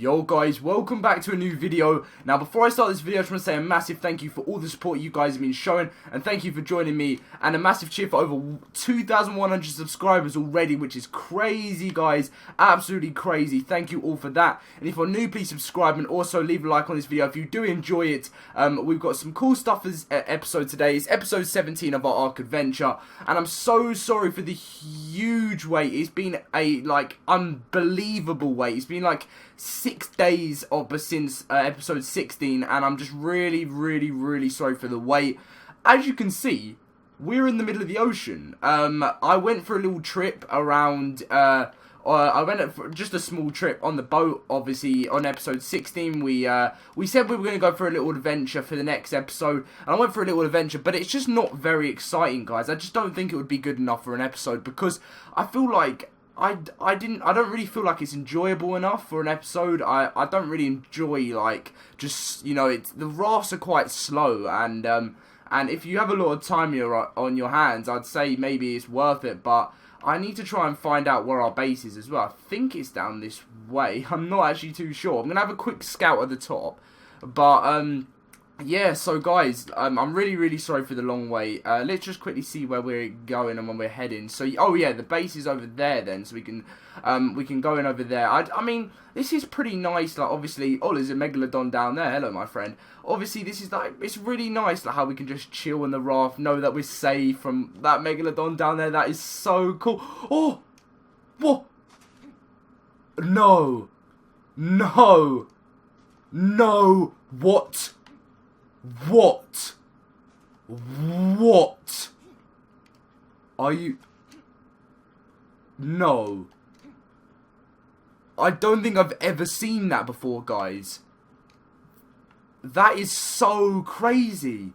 Yo guys, welcome back to a new video. Now before I start this video, I just want to say a massive thank you for all the support you guys have been showing, and thank you for joining me, and a massive cheer for over 2,100 subscribers already, which is crazy guys, absolutely crazy. Thank you all for that, and if you're new, please subscribe and also leave a like on this video if you do enjoy it. We've got some cool stuff for this episode today. It's episode 17 of our ARK adventure, and I'm so sorry for the huge wait. It's been a unbelievable wait. It's been like 6 days since episode 16, and I'm just really sorry for the wait. As you can see, we're in the middle of the ocean. I went for a little trip around, I went for just a small trip on the boat. Obviously on episode 16 we said we were going to go for a little adventure for the next episode, and I went for a little adventure, but it's just not very exciting guys. I just don't think it would be good enough for an episode, because I feel like I don't really feel like it's enjoyable enough for an episode. I don't really enjoy, like, just, you know, the rafts are quite slow, and if you have a lot of time on your hands, I'd say maybe it's worth it, but I need to try and find out where our base is as well. I think it's down this way. I'm not actually too sure. I'm going to have a quick scout at the top, but, yeah, so guys, I'm really sorry for the long wait. Let's just quickly see where we're going and when we're heading. So, oh yeah, the base is over there then, so we can go in over there. I mean, this is pretty nice, like, obviously, oh, there's a Megalodon down there, hello my friend. Obviously, this is, like, it's really nice, like, how we can just chill in the raft, know that we're safe from that Megalodon down there. That is so cool. Oh, what? No, what? What? Are you... No. I don't think I've ever seen that before, guys. That is so crazy.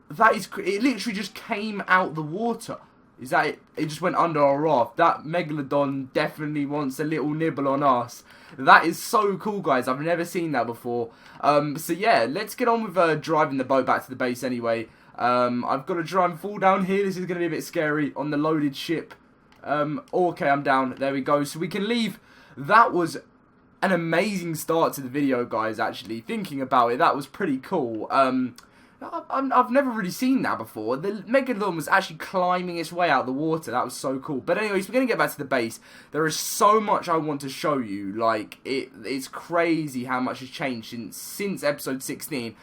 That is... It literally just came out the water. Is that it? It just went under our raft. That Megalodon definitely wants a little nibble on us. That is so cool, guys. I've never seen that before. So yeah, let's get on with driving the boat back to the base anyway. I've got to try and fall down here. This is going to be a bit scary on the loaded ship. Okay, I'm down. There we go. So we can leave. That was an amazing start to the video, guys, actually. Thinking about it, that was pretty cool. I've never really seen that before. The Megalodon was actually climbing its way out of the water. That was so cool. But anyways, we're going to get back to the base. There is so much I want to show you. Like, it's crazy how much has changed since episode 16.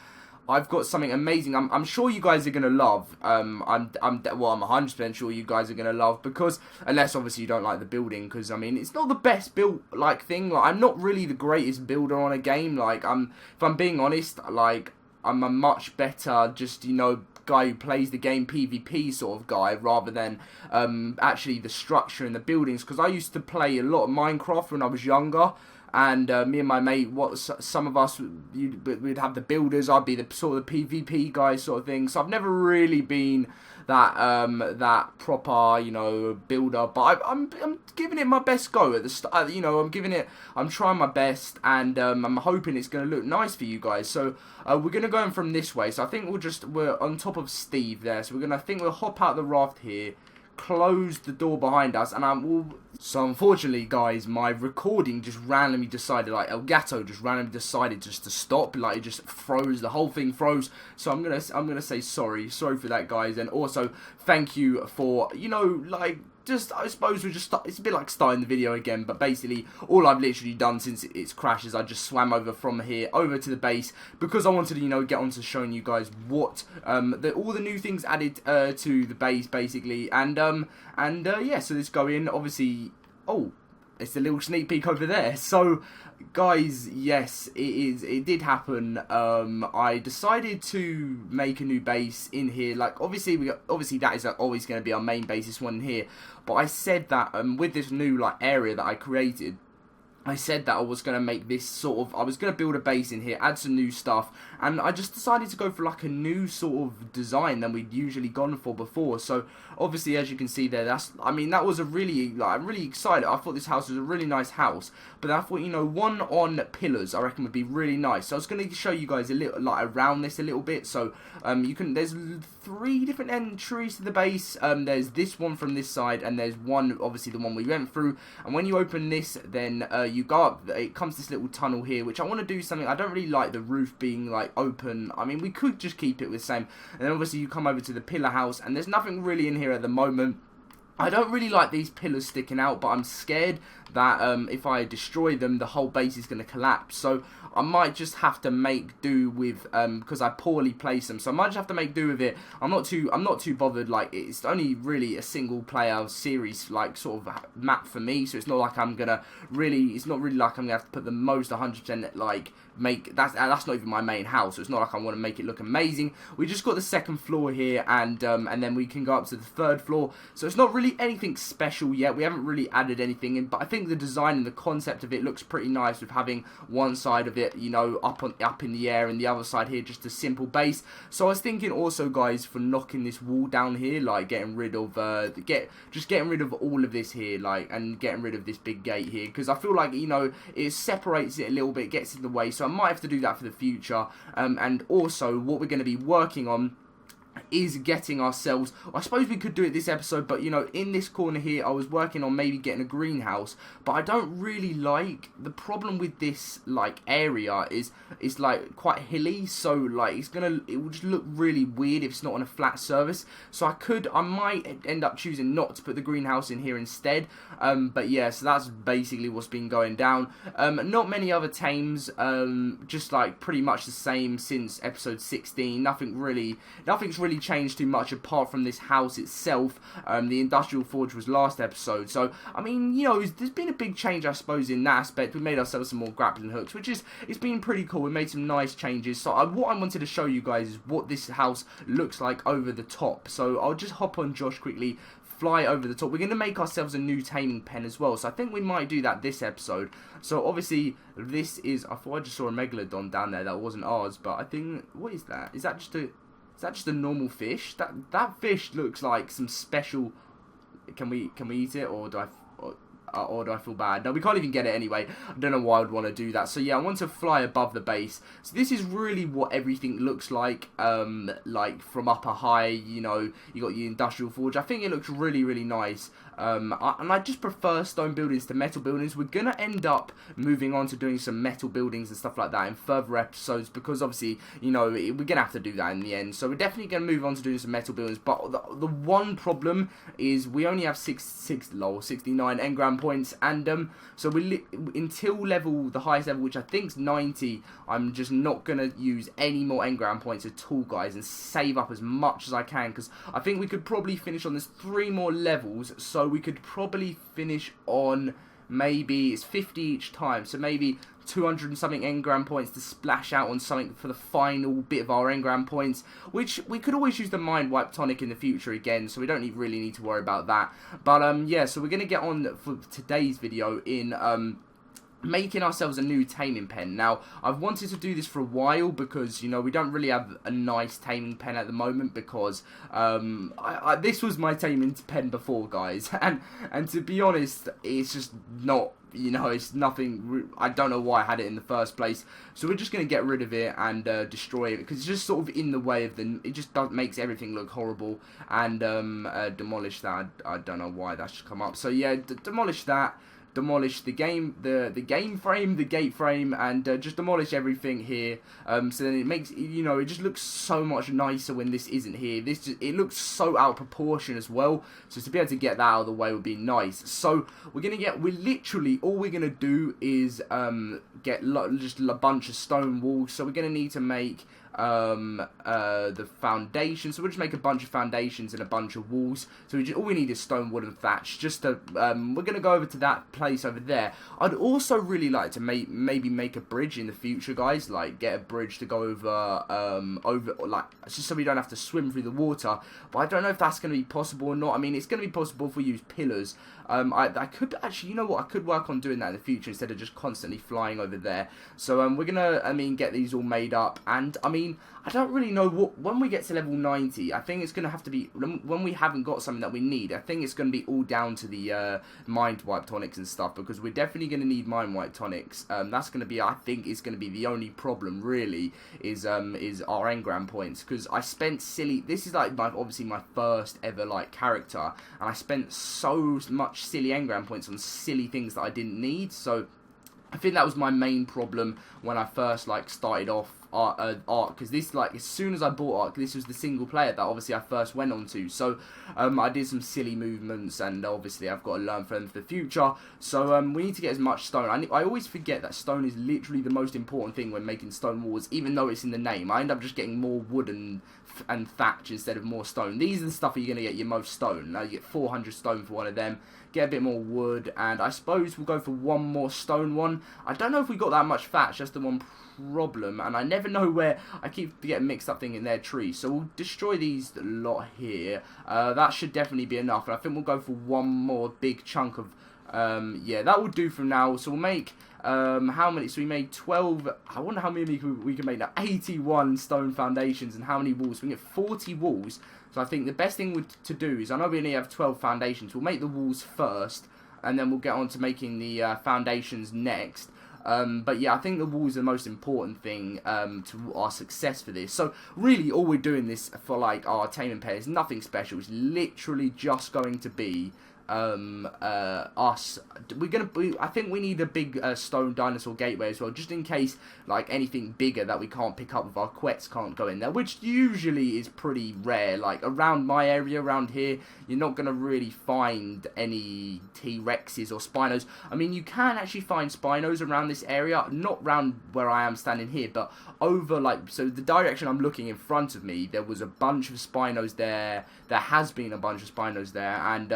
I've got something amazing. I'm sure you guys are gonna love. I'm 100% sure you guys are gonna love, because unless obviously you don't like the building, because I mean it's not the best built like thing. Like, I'm not really the greatest builder on a game. Like, if I'm being honest, like, I'm a much better, just, you know, guy who plays the game PvP sort of guy, rather than actually the structure and the buildings, because I used to play a lot of Minecraft when I was younger, and me and my mate, some of us, we'd have the builders, I'd be the sort of the PvP guy sort of thing. So I've never really been that proper, you know, builder, but I'm giving it my best go at the start. You know, I'm trying my best, and I'm hoping it's going to look nice for you guys. So we're going to go in from this way. So I think we're on top of Steve there. So I think we'll hop out the raft here, close the door behind us, and so unfortunately guys, my recording just randomly decided, like, Elgato just randomly decided just to stop. Like, it just froze, the whole thing froze. So I'm gonna say sorry for that, guys, and also thank you for, you know, like, just, I suppose it's a bit like starting the video again, but basically all I've literally done since it's crashed is I just swam over from here over to the base, because I wanted to, you know, get on to showing you guys what all the new things added to the base, basically, and yeah, so let's go in. Obviously, oh, it's a little sneak peek over there. So guys, yes, it did happen. I decided to make a new base in here. Like, obviously that is always going to be our main base, this one here, but I said that with this new, like, area that I created, I said that I was going to make this sort of, I was going to build a base in here, add some new stuff, and I just decided to go for, like, a new sort of design than we'd usually gone for before. So obviously, as you can see there, I mean, that was a really, like, I'm really excited. I thought this house was a really nice house, but I thought, you know, one on pillars, I reckon, would be really nice. So I was going to show you guys a little, like, around this a little bit. So there's 3 different entries to the base. There's this one from this side, and there's one, obviously the one we went through, and when you open this, then you go up, it comes to this little tunnel here, which I want to do something. I don't really like the roof being like open. I mean, we could just keep it the same. And then obviously you come over to the pillar house, and there's nothing really in here at the moment. I don't really like these pillars sticking out, but I'm scared that if I destroy them, the whole base is going to collapse. So I might just have to make do with, because I poorly place them. So I might just have to make do with it. I'm not too bothered. Like, it's only really a single player series, like, sort of map for me. So it's not like I'm gonna really. It's not really like I'm gonna have to put the most 100% like make. That's not even my main house. So it's not like I want to make it look amazing. We just got the second floor here, and then we can go up to the third floor. So it's not really anything special yet. We haven't really added anything in, but I think the design and the concept of it looks pretty nice, with having one side of it, you know, up in the air, and the other side here just a simple base. So I was thinking also, guys, for knocking this wall down here, like getting rid of getting rid of all of this here, like, and getting rid of this big gate here, because I feel like, you know, it separates it a little bit, gets in the way. So I might have to do that for the future. And also what we're going to be working on is getting ourselves, I suppose we could do it this episode, but you know, in this corner here I was working on maybe getting a greenhouse, but I don't really like, the problem with this like area is it's like quite hilly, so like it will just look really weird if it's not on a flat surface. So I might end up choosing not to put the greenhouse in here instead. But yeah, so that's basically what's been going down. Not many other tames, just like pretty much the same since episode 16. Nothing's really changed too much apart from this house itself. The industrial forge was last episode, so I mean, you know, there's been a big change, I suppose, in that aspect. We made ourselves some more grappling hooks, which is, it's been pretty cool. We made some nice changes. So what I wanted to show you guys is what this house looks like over the top. So I'll just hop on Josh quickly, fly over the top. We're going to make ourselves a new taming pen as well, so I think we might do that this episode. So obviously this is, I thought I just saw a megalodon down there. That wasn't ours, but I think, what is that? Is that just a normal fish? That fish looks like some special. Can we eat it, or do I feel bad? No, we can't even get it anyway. I don't know why I would want to do that. So yeah, I want to fly above the base. So this is really what everything looks like from up high. You know, you got your industrial forge. I think it looks really, really nice. And I just prefer stone buildings to metal buildings. We're going to end up moving on to doing some metal buildings and stuff like that in further episodes, because obviously, you know, we're going to have to do that in the end. So we're definitely going to move on to doing some metal buildings. But the one problem is we only have 69 engram points, and so until the highest level, which I think is 90, I'm just not going to use any more engram points at all, guys, and save up as much as I can, because I think we could probably finish on this 3 more levels. So we could probably finish on, maybe it's 50 each time, so maybe 200 and something engram points to splash out on something for the final bit of our engram points, which we could always use the mind wipe tonic in the future again, so we don't really need to worry about that. But yeah, so we're going to get on for today's video in making ourselves a new taming pen. Now, I've wanted to do this for a while, because, you know, we don't really have a nice taming pen at the moment, because this was my taming pen before, guys, and to be honest, it's just not, you know, it's nothing. I don't know why I had it in the first place. So we're just going to get rid of it and destroy it, because it's just sort of in the way of it just makes everything look horrible. And demolish that. I don't know why that's come up. So yeah, demolish that. Demolish the game frame, the gate frame, and just demolish everything here. So then it makes, you know, it just looks so much nicer when this isn't here. It looks so out of proportion as well. So to be able to get that out of the way would be nice. So we're literally, all we're gonna do is get just a bunch of stone walls. So we're gonna need to make the foundation. So we'll just make a bunch of foundations and a bunch of walls. So all we need is stone, wood, and thatch. Just to, we're gonna go over to that place over there. I'd also really like to maybe make a bridge in the future, guys. Like get a bridge to go over, like, just so we don't have to swim through the water. But I don't know if that's gonna be possible or not. I mean, it's gonna be possible if we use pillars. I could actually, you know what, I could work on doing that in the future instead of just constantly flying over there. So we're gonna, get these all made up, and I don't really know when we get to level 90, I think it's gonna have to be, when we haven't got something that we need, I think it's gonna be all down to the mind wipe tonics and stuff, because we're definitely gonna need mind wipe tonics. That's gonna be, I think it's gonna be the only problem really, is our engram points, because I spent this is like obviously my first ever like character, and I spent so much silly engram points on silly things that I didn't need. So I think that was my main problem when I first like started off ARK, because this, like, as soon as I bought ARK, this was the single player that obviously I first went on to, so I did some silly movements, and obviously I've got to learn from them for the future. So we need to get as much stone. I always forget that stone is literally the most important thing when making stone walls, even though it's in the name. I end up just getting more wood and thatch instead of more stone. These are the stuff you're going to get your most stone. Now you get 400 stone for one of them, get a bit more wood, and I suppose we'll go for one more stone one. I don't know if we got that much thatch, that's the one problem, and I never know where. I keep getting mixed up thinking they're trees, so we'll destroy these lot here. That should definitely be enough, and I think we'll go for one more big chunk of yeah, that will do for now. So we'll make how many? So we made 12. I wonder how many we can make now. 81 stone foundations, and how many walls? We can get 40 walls. So I think the best thing to do is, I know we only have 12 foundations. We'll make the walls first, and then we'll get on to making the foundations next. But yeah, I think the walls are the most important thing to our success for this. So really, all we're doing this for, like, our taming pair is nothing special. It's literally just going to be us. I think we need a big stone dinosaur gateway as well, just in case, like, anything bigger that we can't pick up with our quets can't go in there, which usually is pretty rare. Like, around my area, around here, you're not going to really find any T-Rexes or Spinos. I mean, you can actually find Spinos around this area, not around where I am standing here, but over, like, so the direction I'm looking in front of me, there was a bunch of Spinos there. There has been a bunch of Spinos there, and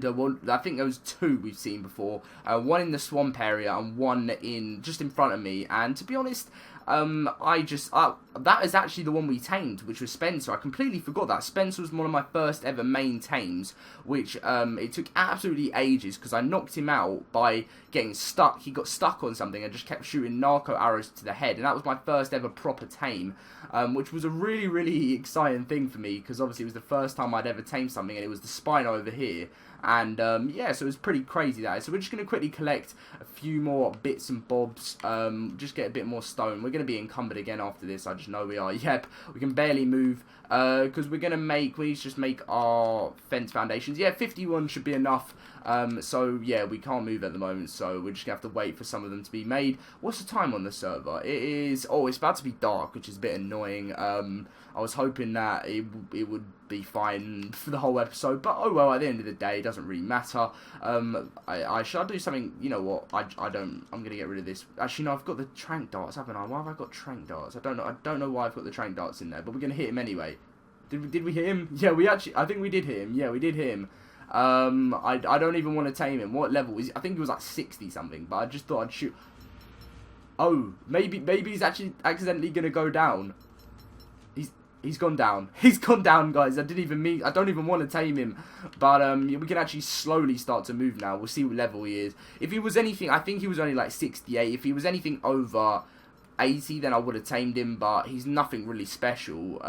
well, I think there was 2 we've seen before, one in the swamp area and one just in front of me, and to be honest, that is actually the one we tamed, which was Spencer. I completely forgot that. Spencer was one of my first ever main tames, which it took absolutely ages, because I knocked him out by getting stuck. He got stuck on something and just kept shooting narco arrows to the head, and that was my first ever proper tame, which was a really, really exciting thing for me, because obviously it was the first time I'd ever tamed something, and it was the Spino over here. And yeah, so it was pretty crazy that. So we're just going to quickly collect a few more bits and bobs, just get a bit more stone. We're going to be encumbered again after this, I just know we are. Yep, we can barely move, because we need to just make our fence foundations. Yeah, 51 should be enough. So yeah, we can't move at the moment, so we're just going to have to wait for some of them to be made. What's the time on the server? It is, it's about to be dark, which is a bit annoying. I was hoping that it would be fine for the whole episode, but oh well, at the end of the day, it doesn't really matter. I should do something, you know what, I'm going to get rid of this. Actually, no, I've got the trank darts, haven't I? Why have I got trank darts? I don't know why I've got the trank darts in there, but we're going to hit him anyway. Did we hit him? Yeah, I think we did hit him. Yeah, we did hit him. I don't even want to tame him. What level is he? I think he was like 60 something, but I just thought I'd shoot. Oh, maybe he's actually accidentally going to go down. He's gone down. He's gone down, guys. I don't even want to tame him. But we can actually slowly start to move now. We'll see what level he is. If he was anything, I think he was only like 68. If he was anything over 80, then I would have tamed him, but he's nothing really special.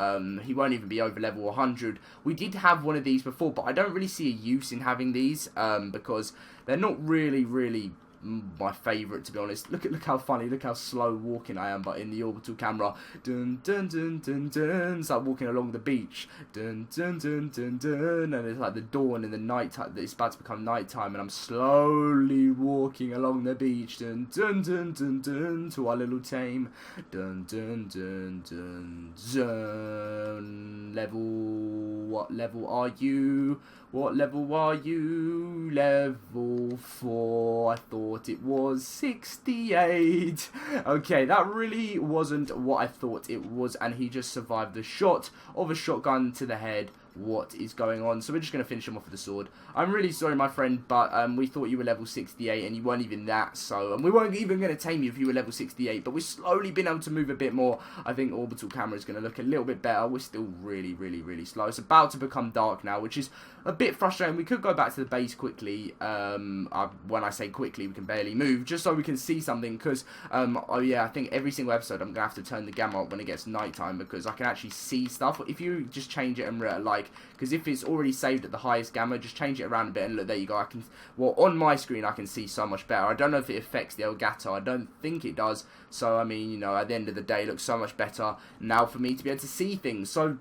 He won't even be over level 100. We did have one of these before, but I don't really see a use in having these, because they're not really my favourite, to be honest. Look how funny, look how slow walking I am, but in the orbital camera. Dun dun dun dun dun. It's like walking along the beach. Dun dun dun dun dun. And it's like the dawn in the night time. It's about to become night time, and I'm slowly walking along the beach. Dun dun dun dun dun. To our little tame. Dun dun dun dun dun. What level are you? What level are you? Level 4. I thought it was 68. Okay, that really wasn't what I thought it was, and he just survived the shot of a shotgun to the head. What is going on? So we're just going to finish him off with a sword. I'm really sorry, my friend, but we thought you were level 68, and you weren't even that, so we weren't even going to tame you if you were level 68, but we've slowly been able to move a bit more. I think orbital camera is going to look a little bit better. We're still really slow. It's about to become dark now, which is a bit frustrating. We could go back to the base quickly. When I say quickly, we can barely move, just so we can see something, because, oh yeah, I think every single episode I'm going to have to turn the gamma up when it gets nighttime, because I can actually see stuff. If you just change it and because if it's already saved at the highest gamma, just change it around a bit, and look, there you go. On my screen I can see so much better. I don't know if it affects the Elgato. I don't think it does. So I mean, you know, at the end of the day, it looks so much better now for me to be able to see things. So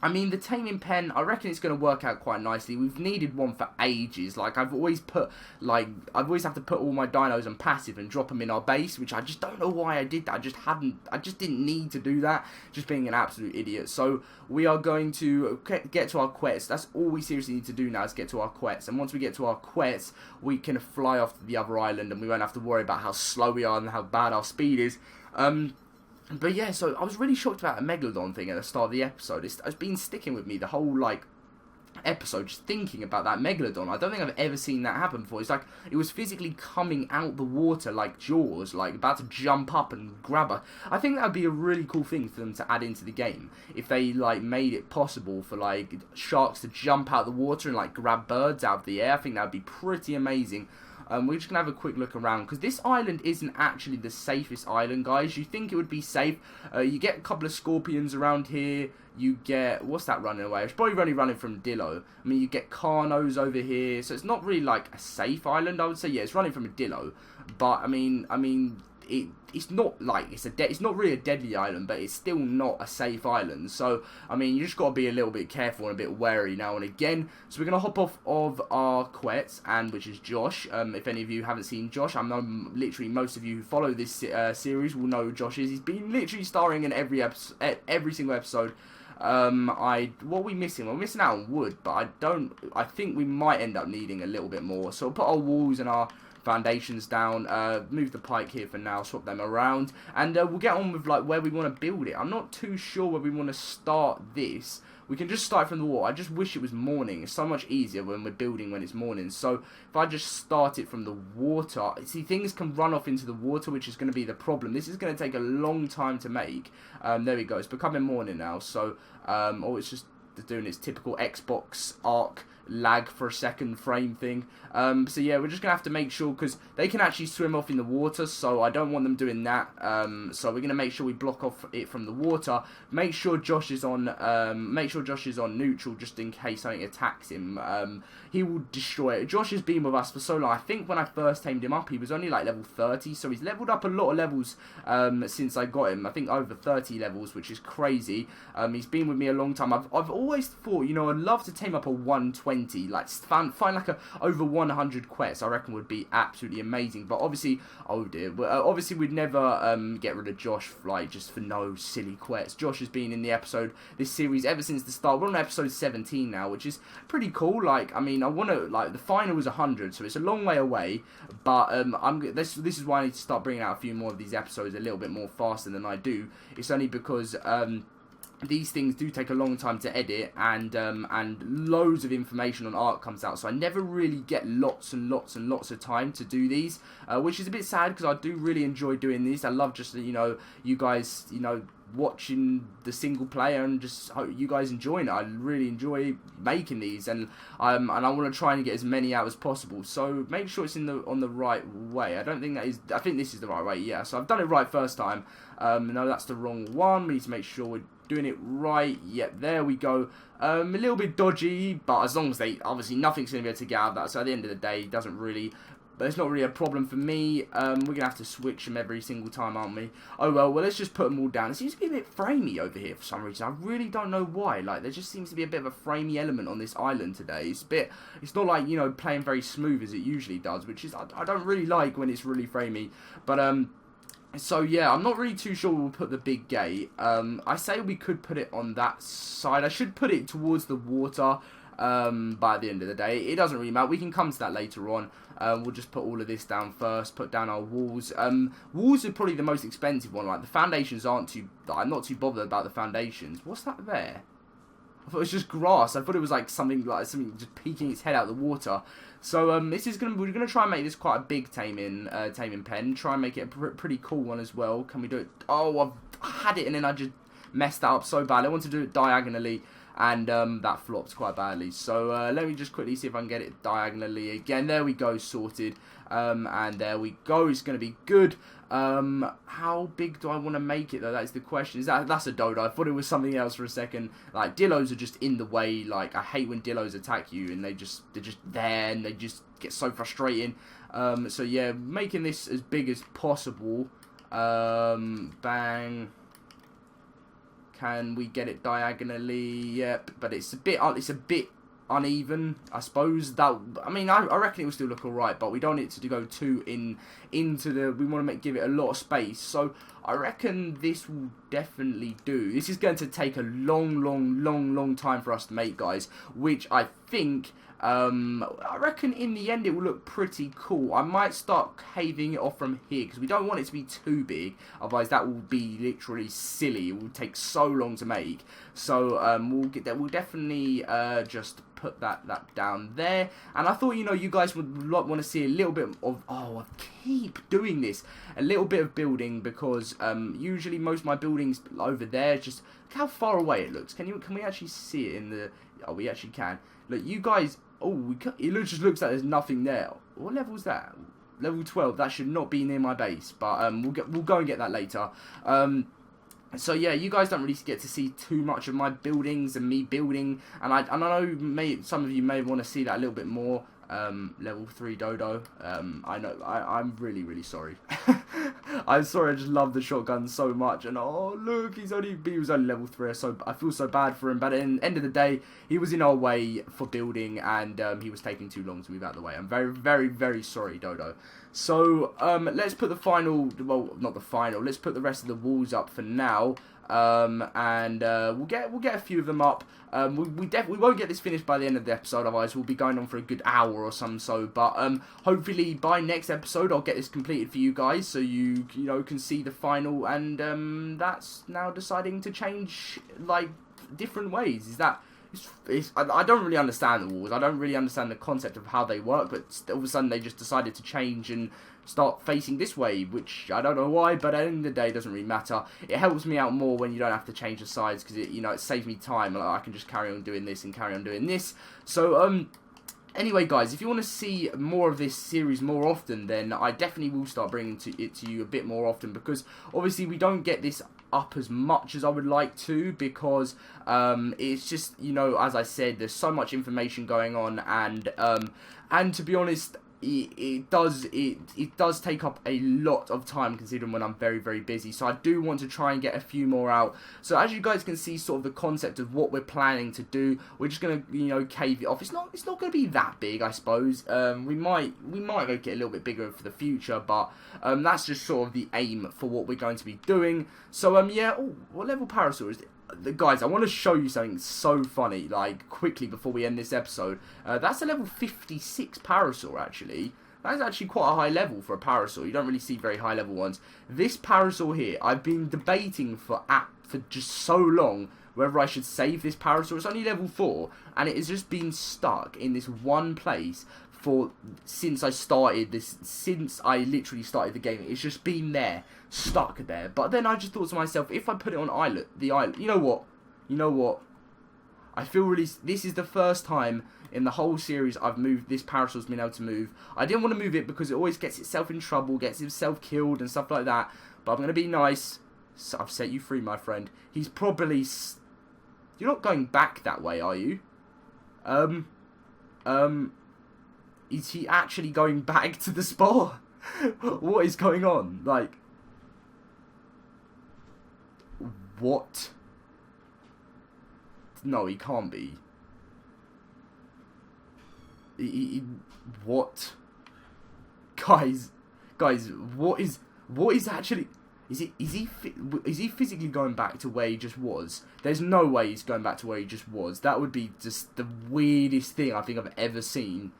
I mean, the taming pen, I reckon it's going to work out quite nicely. We've needed one for ages. Like, I've always have to put all my dinos on passive and drop them in our base, which I just don't know why I did that. I just didn't need to do that, just being an absolute idiot. So, we are going to get to our quests. That's all we seriously need to do now, is get to our quests. And once we get to our quests, we can fly off to the other island, and we won't have to worry about how slow we are and how bad our speed is. But yeah, so I was really shocked about the Megalodon thing at the start of the episode. It's been sticking with me the whole, like, episode, just thinking about that Megalodon. I don't think I've ever seen that happen before. It's like, it was physically coming out the water like Jaws, like, about to jump up and grab her. I think that would be a really cool thing for them to add into the game. If they, like, made it possible for, like, sharks to jump out the water and, like, grab birds out of the air. I think that would be pretty amazing. We're just going to have a quick look around, because this island isn't actually the safest island, guys. You think it would be safe. You get a couple of scorpions around here. You get, what's that running away? It's probably only running from Dillo. I mean, you get Carnos over here. So it's not really like a safe island, I would say. Yeah, it's running from a Dillo. But, I mean, it's not like, it's not really a deadly island, but it's still not a safe island. So, I mean, you just got to be a little bit careful and a bit wary now and again. So we're going to hop off of our quest, and which is Josh. If any of you haven't seen Josh, I know literally most of you who follow this series will know who Josh is. He's been literally starring in every single episode. What are we missing? We're missing out on wood, but I think we might end up needing a little bit more. So we'll put our walls and our foundations down, move the pike here for now, swap them around, and we'll get on with like where we want to build it. I'm not too sure where we want to start this. We can just start from the water. I just wish it was morning. It's so much easier when we're building when it's morning. So if I just start it from the water, see, things can run off into the water, which is going to be the problem. This is going to take a long time to make. There we go. It's becoming morning now. So it's just doing its typical Xbox ARK lag for a second frame thing. So yeah, we're just gonna have to make sure, because they can actually swim off in the water, so I don't want them doing that. So we're gonna make sure we block off it from the water. Make sure Josh is on neutral, just in case something attacks him. He will destroy it. Josh has been with us for so long. I think when I first tamed him up, he was only like level 30, so he's leveled up a lot of levels since I got him. I think over 30 levels, which is crazy. He's been with me a long time. I've always thought, you know, I'd love to tame up a 120, like find like a over 100 quests. I reckon would be absolutely amazing. But obviously, oh dear, obviously we'd never get rid of Josh like just for no silly quests. Josh has been in this series ever since the start. We're on episode 17 now, which is pretty cool. Like, I mean, I want to, like, the final was 100, so it's a long way away. But this is why I need to start bringing out a few more of these episodes a little bit more faster than I do. It's only because these things do take a long time to edit, and loads of information on ARK comes out, so I never really get lots and lots and lots of time to do these, which is a bit sad, because I do really enjoy doing these. I love just, you know, you guys, you know, watching the single player, and just hope you guys enjoying it. I really enjoy making these, and I want to try and get as many out as possible. So make sure it's on the right way. I think this is the right way. Yeah, so I've done it right first time. No, that's the wrong one. We need to make sure we're doing it right. Yep, there we go. A little bit dodgy, but as long as obviously nothing's going to be able to get out of that, so at the end of the day, but it's not really a problem for me. We're going to have to switch them every single time, aren't we? Oh well, let's just put them all down. It seems to be a bit framey over here for some reason. I really don't know why. Like, there just seems to be a bit of a framey element on this island today. It's not like, you know, playing very smooth as it usually does, which is, I don't really like when it's really framey. But, so yeah, I'm not really too sure we'll put the big gate. I say we could put it on that side. I should put it towards the water. But at the end of the day, it doesn't really matter. We can come to that later on. We'll just put all of this down first, put down our walls. Walls are probably the most expensive one. Like, the foundations I'm not too bothered about the foundations. What's that there? I thought it was just grass. I thought it was like something just peeking its head out of the water. So we're gonna try and make this quite a big taming pen. Try and make it a pretty cool one as well. Can we do it? Oh, I've had it and then I just messed that up so bad. I want to do it diagonally, and that flopped quite badly. So let me just quickly see if I can get it diagonally again. There we go, sorted. And there we go. It's going to be good. How big do I want to make it though? That's the question. That's a dodo. I thought it was something else for a second. Like, dillos are just in the way. Like, I hate when dillos attack you and they're just there and they just get so frustrating. So yeah, making this as big as possible. Bang. Can we get it diagonally? Yep, but it's a bit uneven, I suppose. That, I mean, I reckon it will still look alright, but we don't need it to go too into the, we want to give it a lot of space. So I reckon this will definitely do. This is going to take a long time for us to make, guys, which I think, I reckon in the end it will look pretty cool. I might start caving it off from here, because we don't want it to be too big, otherwise that will be literally silly. It will take so long to make. So we'll definitely just put that down there. And I thought, you know, you guys would want to see a little bit of, I keep doing this, a little bit of building, because usually most of my buildings over there, just look how far away it looks. Can we actually see it in the, oh, we actually can. Look, you guys, it just looks like there's nothing there. What level is that? Level 12. That should not be near my base, but we'll go and get that later. So yeah, you guys don't really get to see too much of my buildings and me building, and I know some of you may want to see that a little bit more. Level 3 Dodo. I know, I'm really sorry. I'm sorry, I just love the shotgun so much, and oh look, he was only level 3, so I feel so bad for him, but at the end of the day, he was in our way for building, and he was taking too long to move out of the way. I'm very sorry, Dodo. So, let's put the final, well, not the final, let's put the rest of the walls up for now. And we'll get a few of them up. We won't get this finished by the end of the episode, otherwise we'll be going on for a good hour or so. But hopefully by next episode I'll get this completed for you guys, so you know can see the final. And that's now deciding to change like different ways. Is that? I don't really understand the walls. I don't really understand the concept of how they work, but all of a sudden they just decided to change and start facing this way, which I don't know why, but at the end of the day it doesn't really matter. It helps me out more when you don't have to change the sides, because it saves me time. Like, I can just carry on doing this and carry on doing this. So anyway, guys, if you want to see more of this series more often, then I definitely will start bringing it to you a bit more often, because obviously we don't get this up as much as I would like to, because it's just, as I said, there's so much information going on, and to be honest, it does take up a lot of time, considering when I'm very busy. So I do want to try and get a few more out. So as you guys can see, sort of the concept of what we're planning to do, we're just gonna cave it off. It's not gonna be that big, I suppose. We might go get a little bit bigger for the future, but that's just sort of the aim for what we're going to be doing. So yeah. Oh, what level parasol is it? Guys, I want to show you something so funny, like, quickly before we end this episode. That's a level 56 Parasaur, actually. That is actually quite a high level for a Parasaur. You don't really see very high level ones. This Parasaur here, I've been debating for just so long whether I should save this Parasaur. It's only level 4, and it has just been stuck in this one place since I literally started the game. It's just been there, stuck there. But then I just thought to myself, if I put it on the island, you know what? I feel really, this is the first time in the whole series I've moved, this Parasaur's been able to move. I didn't want to move it because it always gets itself in trouble, gets itself killed and stuff like that. But I'm going to be nice. So I've set you free, my friend. He's probably, you're not going back that way, are you? Is he actually going back to the spot? What is going on? Like, what? No, he can't be. What? Guys, what is actually? Is he physically going back to where he just was? There's no way he's going back to where he just was. That would be just the weirdest thing I think I've ever seen.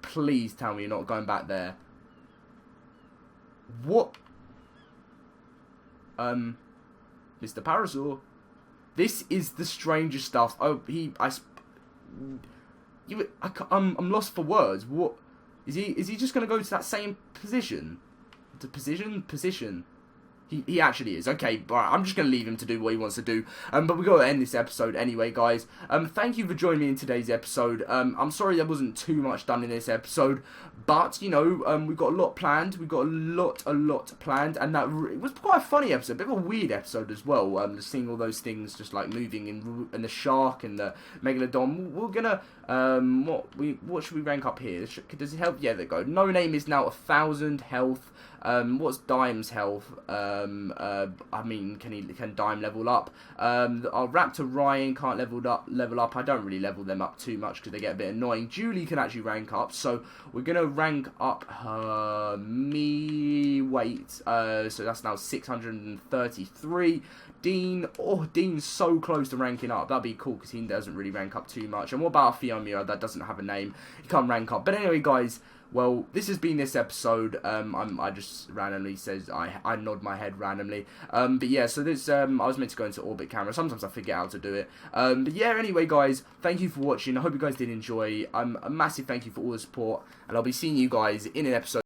Please tell me you're not going back there. What? Mr. Parasaur. This is the strangest stuff. Oh, I'm lost for words. What? Is he just going to go to that same position? Position. He actually is. Okay, alright, I'm just going to leave him to do what he wants to do. But we've got to end this episode anyway, guys. Thank you for joining me in today's episode. I'm sorry there wasn't too much done in this episode, but, we've got a lot planned. We've got a lot planned, and it was quite a funny episode, a bit of a weird episode as well, just seeing all those things just, like, moving, and the shark, and the Megalodon. We're gonna, what should we rank up here? Does it help? Yeah, there you go. No Name is now 1,000 health. What's Dime's health? I mean, can Dime level up? Our Raptor Ryan can't level up. I don't really level them up too much because they get a bit annoying. Julie can actually rank up, so we're gonna rank up her weight. So that's now 633. Dean, Dean's so close to ranking up. That'd be cool because he doesn't really rank up too much. And what about Fiomia? That doesn't have a name. He can't rank up. But anyway, guys, well, this has been this episode. I just randomly says I nod my head randomly. But yeah, so this I was meant to go into orbit camera. Sometimes I forget how to do it. But yeah, anyway, guys, thank you for watching. I hope you guys did enjoy. A massive thank you for all the support, and I'll be seeing you guys in an episode.